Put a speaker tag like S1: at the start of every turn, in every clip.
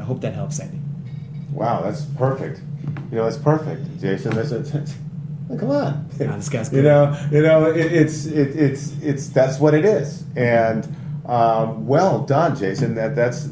S1: hope that helps, Sandy.
S2: Wow, that's perfect. That's perfect, Jason. Come on.
S1: This guy's good.
S2: It's that's what it is. And well done, Jason. That's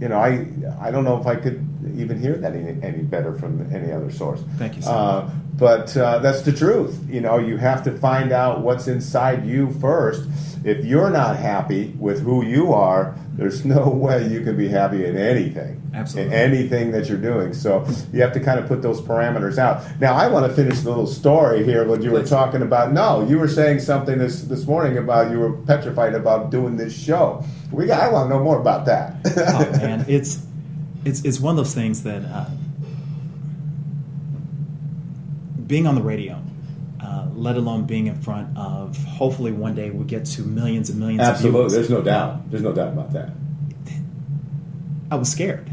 S2: I don't know if I could even hear that any better from any other source.
S1: Thank you, sir.
S2: But that's the truth. You have to find out what's inside you first. If you're not happy with who you are, there's no way you can be happy in anything.
S1: Absolutely.
S2: In anything that you're doing. So you have to kind of put those parameters out. Now, I want to finish the little story here when you were talking about, you were saying something this morning about you were petrified about doing this show. I want to know more about that.
S1: Oh, man. It's one of those things that being on the radio, let alone being in front of, hopefully one day we'll get to millions and millions of viewers.
S2: Absolutely. There's no doubt about that.
S1: I was scared.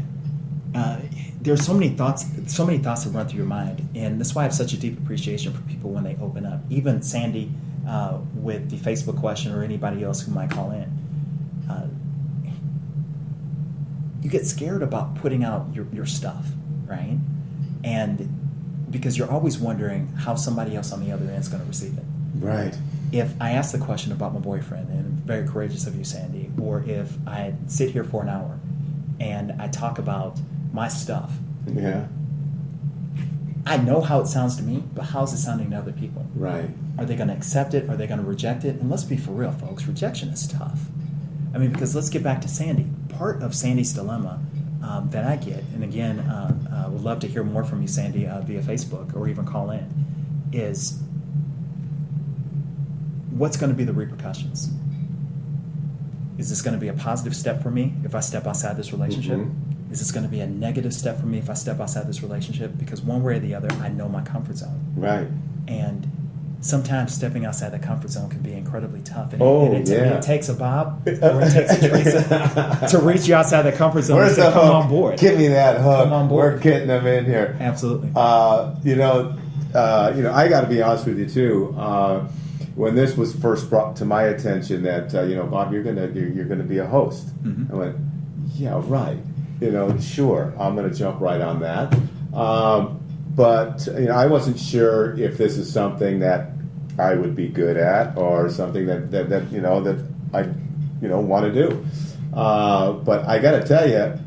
S1: There's so many thoughts that run through your mind, and that's why I have such a deep appreciation for people when they open up. Even Sandy with the Facebook question, or anybody else who might call in. You get scared about putting out your stuff, right? And because you're always wondering how somebody else on the other end is going to receive it.
S2: Right.
S1: If I ask the question about my boyfriend, and very courageous of you, Sandy, or if I sit here for an hour and I talk about my stuff,
S2: yeah,
S1: I know how it sounds to me, but how's it sounding to other people?
S2: Right.
S1: Are they going to accept it? Are they going to reject it? And let's be for real, folks, rejection is tough. I mean, because let's get back to Sandy. Part of Sandy's dilemma that I get, and again, would love to hear more from you, Sandy, via Facebook or even call in, is what's going to be the repercussions? Is this going to be a positive step for me if I step outside this relationship? Mm-hmm. Is this going to be a negative step for me if I step outside this relationship? Because one way or the other, I know my comfort zone.
S2: Right.
S1: And sometimes stepping outside the comfort zone can be incredibly tough. And it takes a Bob or it takes a Teresa to reach you outside the comfort zone and say, come on board.
S2: Give me that hook.
S1: Come on board.
S2: We're getting them in here.
S1: Absolutely.
S2: I got to be honest with you too. When this was first brought to my attention that Bob, you're gonna be a host, mm-hmm. I went, yeah, right. Sure, I'm gonna jump right on that. But I wasn't sure if this is something that I would be good at or something that I want to do. But I got to tell you,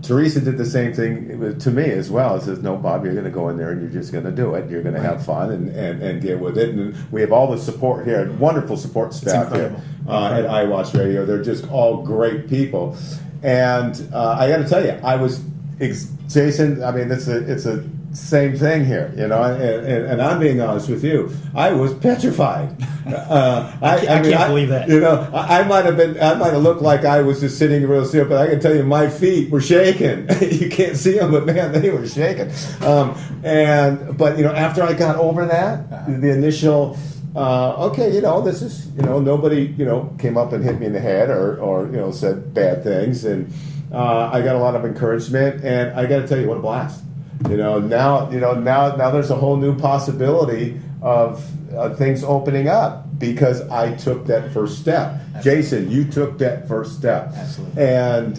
S2: Teresa did the same thing to me as well. It says, no, Bob, you're going to go in there and you're just going to do it. You're going to have fun and get with it. And we have all the support here, wonderful support staff here at iWatch Radio. They're just all great people. And I got to tell you, I was, Jason, I mean, it's a same thing here, and I'm being honest with you. I was petrified.
S1: I can't believe that.
S2: I might have looked like I was just sitting real still, but I can tell you my feet were shaking. You can't see them, but man, they were shaking. But after I got over that, the initial, this is, nobody, came up and hit me in the head or said bad things, and I got a lot of encouragement, and I got to tell you, what a blast. Now there's a whole new possibility of things opening up because I took that first step. Absolutely. Jason, you took that first step.
S1: Absolutely.
S2: And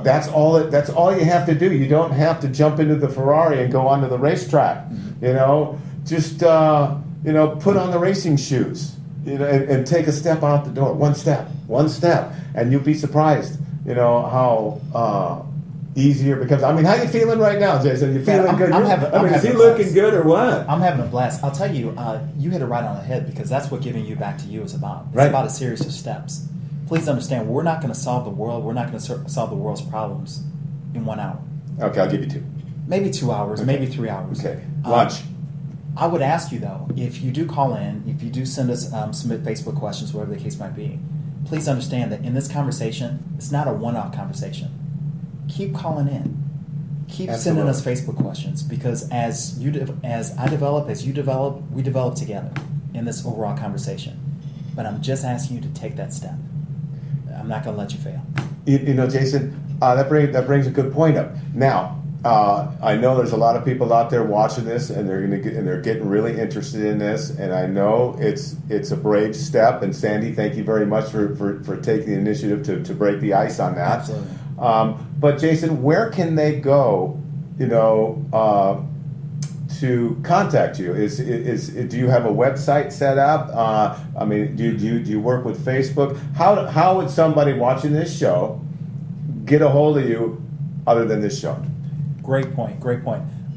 S2: that's all you have to do. You don't have to jump into the Ferrari and go onto the racetrack. Mm-hmm. Just put on the racing shoes. And take a step out the door. One step, and you'll be surprised. How easier it becomes. I mean, how you feeling right now, Jason? You feeling good? Is he looking good or what?
S1: I'm having a blast. I'll tell you, you hit it right on the head because that's what giving you back to you is about. It's about a series of steps. Please understand, we're not going to solve the world. We're not going to solve the world's problems in 1 hour.
S2: Okay, I'll give you 2.
S1: Maybe 2 hours, maybe 3 hours.
S2: Okay, lunch.
S1: I would ask you, though, if you do call in, if you do send us submit Facebook questions, whatever the case might be, please understand that in this conversation, it's not a one-off conversation. Keep calling in. Keep sending us Facebook questions because as I develop, as you develop, we develop together in this overall conversation. But I'm just asking you to take that step. I'm not going to let you fail.
S2: Jason, that brings a good point up. Now, I know there's a lot of people out there watching this, and they're getting really interested in this. And I know it's a brave step. And Sandy, thank you very much for taking the initiative to break the ice on that.
S1: Absolutely.
S2: But Jason, where can they go, to contact you? Do you have a website set up? Do you work with Facebook? How would somebody watching this show get a hold of you other than this show?
S1: Great point.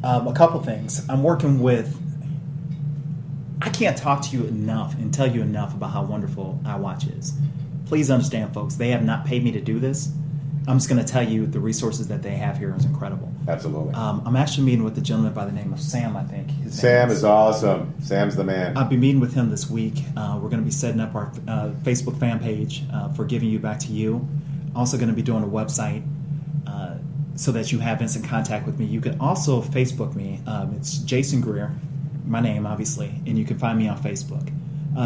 S1: A couple things. I'm working with. I can't talk to you enough and tell you enough about how wonderful iWatch is. Please understand, folks, they have not paid me to do this. I'm just going to tell you the resources that they have here is incredible.
S2: Absolutely.
S1: I'm actually meeting with a gentleman by the name of Sam, I think.
S2: Sam is awesome. Sam's the man.
S1: I'll be meeting with him this week. We're going to be setting up our Facebook fan page for Giving You Back to You. Also going to be doing a website so that you have instant contact with me. You can also Facebook me. It's Jason Greer, my name, obviously, and you can find me on Facebook.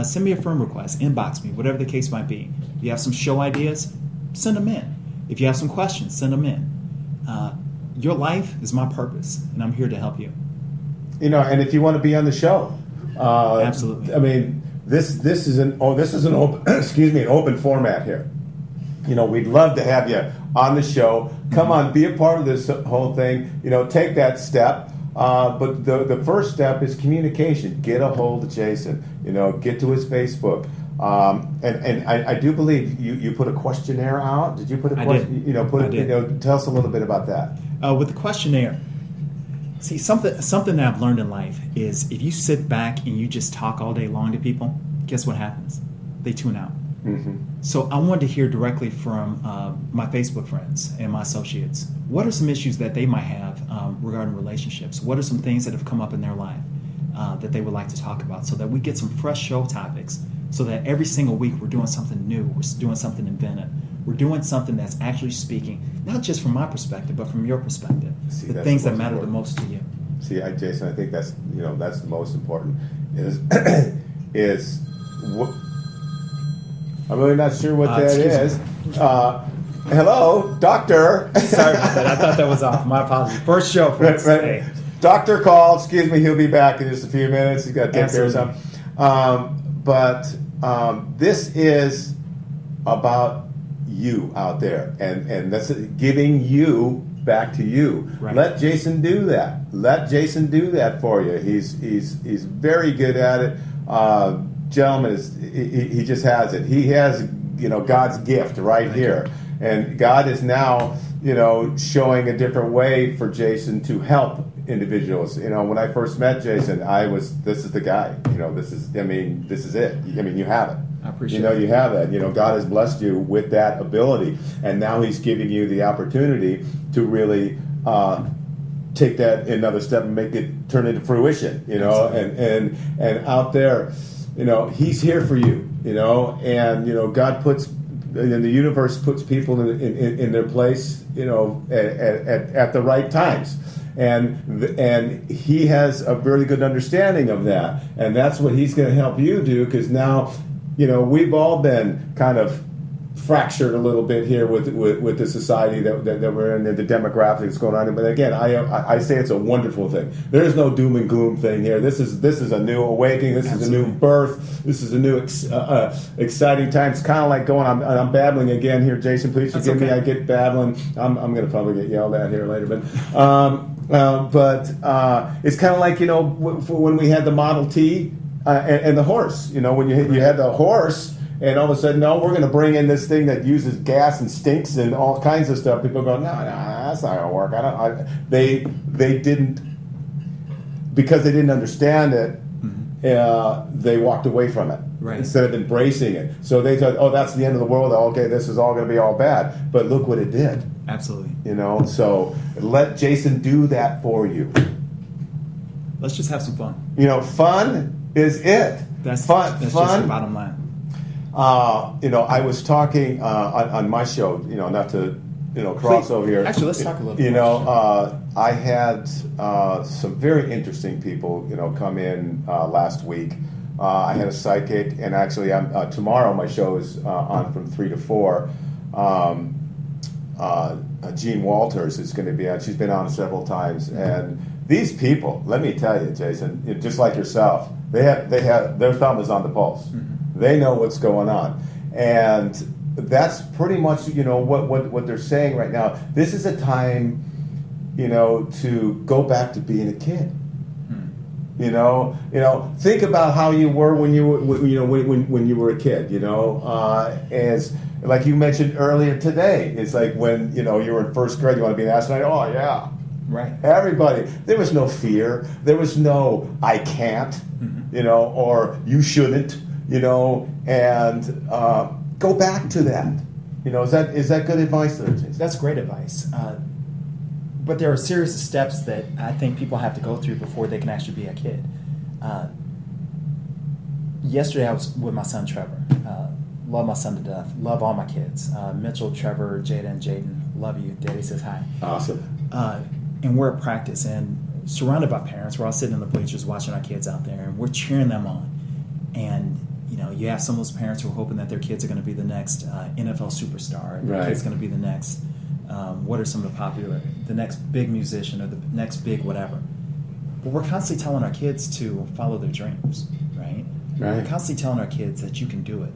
S1: Send me a friend request, inbox me, whatever the case might be. If you have some show ideas, send them in. If you have some questions, send them in. Your life is my purpose, and I'm here to help you.
S2: And if you want to be on the show,
S1: absolutely.
S2: I mean, this is an open an open format here. We'd love to have you on the show. Come on, be a part of this whole thing. Take that step. But the first step is communication. Get a hold of Jason. Get to his Facebook. And I do believe you put a questionnaire out. Did you put a question?
S1: I did.
S2: Tell us a little bit about that.
S1: With the questionnaire, see, something that I've learned in life is if you sit back and you just talk all day long to people, guess what happens? They tune out.
S2: Mm-hmm.
S1: So I wanted to hear directly from my Facebook friends and my associates. What are some issues that they might have regarding relationships? What are some things that have come up in their life that they would like to talk about, so that we get some fresh show topics, so that every single week we're doing something new, we're doing something inventive, we're doing something that's actually speaking, not just from my perspective, but from your perspective, the things that matter the most to you.
S2: See, Jason, I think that's the most important. Is what. I'm really not sure what that is. Hello, doctor.
S1: Sorry about that. I thought that was off. My apologies. First show for today.
S2: Doctor called. Excuse me. He'll be back in just a few minutes. He's got to take care of something. But this is about you out there, and that's giving you back to you.
S1: Right.
S2: Let Jason do that. Let Jason do that for you. He's very good at it. Gentleman, he just has it. He has God's gift right here, and God is now showing a different way for Jason to help individuals. When I first met Jason, this is the guy. This is it. You have it.
S1: I appreciate it.
S2: You have that. God has blessed you with that ability, and now He's giving you the opportunity to really take that another step and make it turn into fruition. And out there, He's here for you. And God puts, and the universe puts people in their place. At the right times. And He has a very good understanding of that, and that's what He's going to help you do. Because now, we've all been kind of fractured a little bit here with the society that we're in, and the demographics going on. But again, I say it's a wonderful thing. There is no doom and gloom thing here. This is a new awakening. This is a new birth. This is a new exciting time. It's kind of like going. I'm babbling again here, Jason. Please forgive me. I get babbling. I'm going to probably get yelled at here later, but it's kind of like when we had the Model T and the horse. When you had the horse. And all of a sudden, no, we're going to bring in this thing that uses gas and stinks and all kinds of stuff. People go, no, that's not going to work. They didn't, because they didn't understand it. Mm-hmm. They walked away from it instead of embracing it. So they thought, that's the end of the world. Okay, this is all going to be all bad. But look what it did.
S1: Absolutely.
S2: So let Jason do that for you.
S1: Let's just have some fun.
S2: Fun is it.
S1: That's just the bottom line.
S2: I was talking on my show, not to, cross over here.
S1: Actually, let's talk a little bit.
S2: I had some very interesting people, come in last week. I had a psychic, and actually, tomorrow my show is on from 3 to 4. Jean Walters is going to be on. She's been on several times, and these people, let me tell you, Jason, just like yourself, they have their thumb is on the pulse. Mm-hmm. They know what's going on, and that's pretty much, what they're saying right now. This is a time, to go back to being a kid. Think about how you were when you were, when you were a kid. As like you mentioned earlier today, it's like when you were in first grade, you want to be an astronaut. Oh yeah,
S1: right.
S2: Everybody. There was no fear. There was no I can't, or you shouldn't, and go back to that. Is that good advice there, Jason?
S1: That's great advice. But there are a series of steps that I think people have to go through before they can actually be a kid. Yesterday I was with my son Trevor. Love my son to death. Love all my kids. Mitchell, Trevor, Jada, and Jaden. Love you. Daddy says hi.
S2: Awesome.
S1: And we're at practice and surrounded by parents. We're all sitting in the bleachers watching our kids out there, and we're cheering them on. And you have some of those parents who are hoping that their kids are going to be the next NFL superstar. And their kid's going to be the next. What are some of the next big musician or the next big whatever. But we're constantly telling our kids to follow their dreams, right? We're constantly telling our kids that you can do it.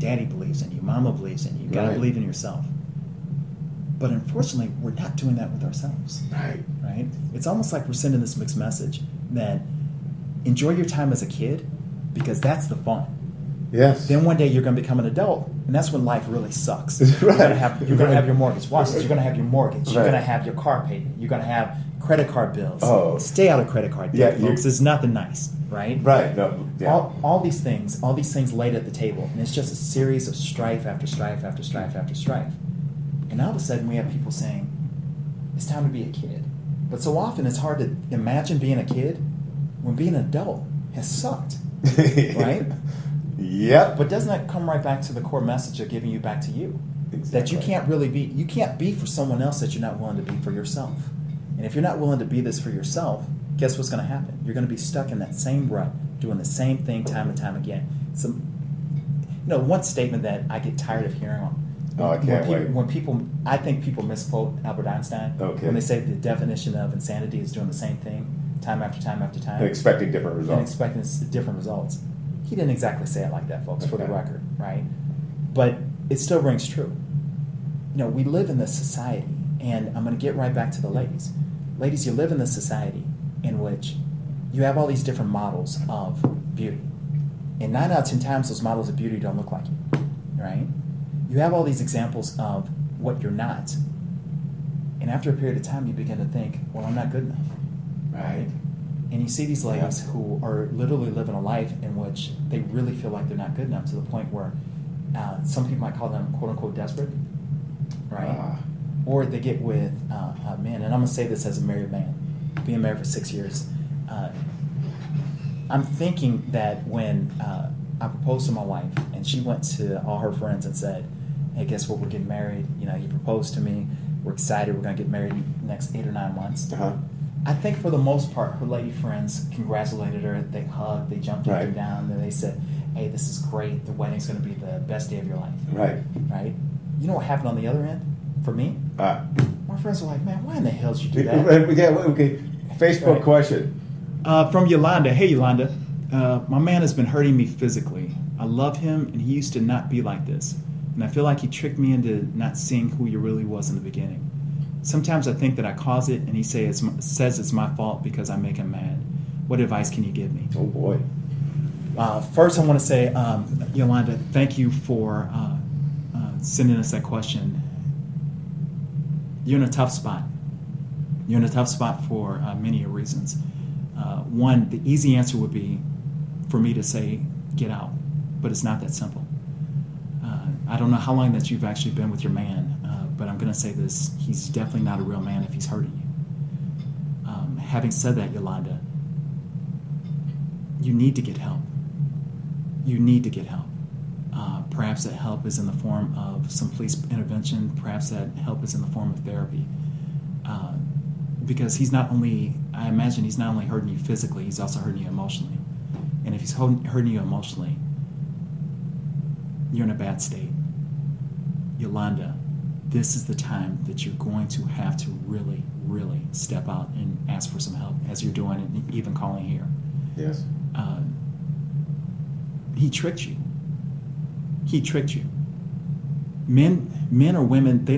S1: Daddy believes in you. Mama believes in you. You got to believe in yourself. But unfortunately, we're not doing that with ourselves. Right? It's almost like we're sending this mixed message that enjoy your time as a kid because that's the fun.
S2: Yes.
S1: Then one day you're going to become an adult, and that's when life really sucks.
S2: Right.
S1: You're going to have your mortgage. Watch this. You're going to have your mortgage. You're going to have your car payment. You're going to have credit card bills.
S2: Oh.
S1: Stay out of credit card debt, folks. It's nothing nice, right?
S2: Right. No. Yeah.
S1: All these things laid at the table, and it's just a series of strife after strife after strife after strife. And all of a sudden we have people saying, it's time to be a kid. But so often it's hard to imagine being a kid when being an adult has sucked, right?
S2: Yep.
S1: But doesn't that come right back to the core message of giving you back to you?
S2: Exactly.
S1: That you can't be for someone else that you're not willing to be for yourself. And if you're not willing to be this for yourself, guess what's going to happen? You're going to be stuck in that same rut, doing the same thing time and time again. So, one statement that I get tired of hearing
S2: I can't wait.
S1: I think people misquote Albert Einstein when they say the definition of insanity is doing the same thing time after time after time.
S2: And expecting different results.
S1: And expecting different results. He didn't exactly say it like that, folks, for the record, right? But it still rings true. We live in this society, and I'm going to get right back to the ladies. Ladies, you live in this society in which you have all these different models of beauty. And 9 out of 10 times, those models of beauty don't look like you, right? You have all these examples of what you're not. And after a period of time, you begin to think, well, I'm not good enough, right? And you see these ladies who are literally living a life in which they really feel like they're not good enough to the point where some people might call them quote-unquote desperate, right? Or they get with a man, and I'm going to say this as a married man, being married for 6 years. I'm thinking that when I proposed to my wife and she went to all her friends and said, hey, guess what, we're getting married. He proposed to me. We're excited. We're going to get married in the next 8 or 9 months. I think for the most part, her lady friends congratulated her. They hugged. They jumped up and down. And they said, hey, this is great. The wedding's going to be the best day of your life. Right. You know what happened on the other end for me? My friends were like, man, why in the hell did you do that?
S2: Okay. Facebook question.
S1: From Yolanda. Hey, Yolanda. My man has been hurting me physically. I love him, and he used to not be like this. And I feel like he tricked me into not seeing who he really was in the beginning. Sometimes I think that I caused it, and he says it's my fault because I make him mad. What advice can you give me?
S2: Oh, boy.
S1: First, I want to say, Yolanda, thank you for sending us that question. You're in a tough spot. You're in a tough spot for many reasons. One, the easy answer would be for me to say, get out. But it's not that simple. I don't know how long that you've actually been with your man, but I'm going to say this. He's definitely not a real man if he's hurting you. Having said that, Yolanda, you need to get help. You need to get help. Perhaps that help is in the form of some police intervention. Perhaps that help is in the form of therapy. Because I imagine he's not only hurting you physically, he's also hurting you emotionally. And if he's hurting you emotionally, you're in a bad state. Yolanda, this is the time that you're going to have to really, really step out and ask for some help, as you're doing and even calling here.
S2: Yes.
S1: He tricked you. He tricked you. men or women, they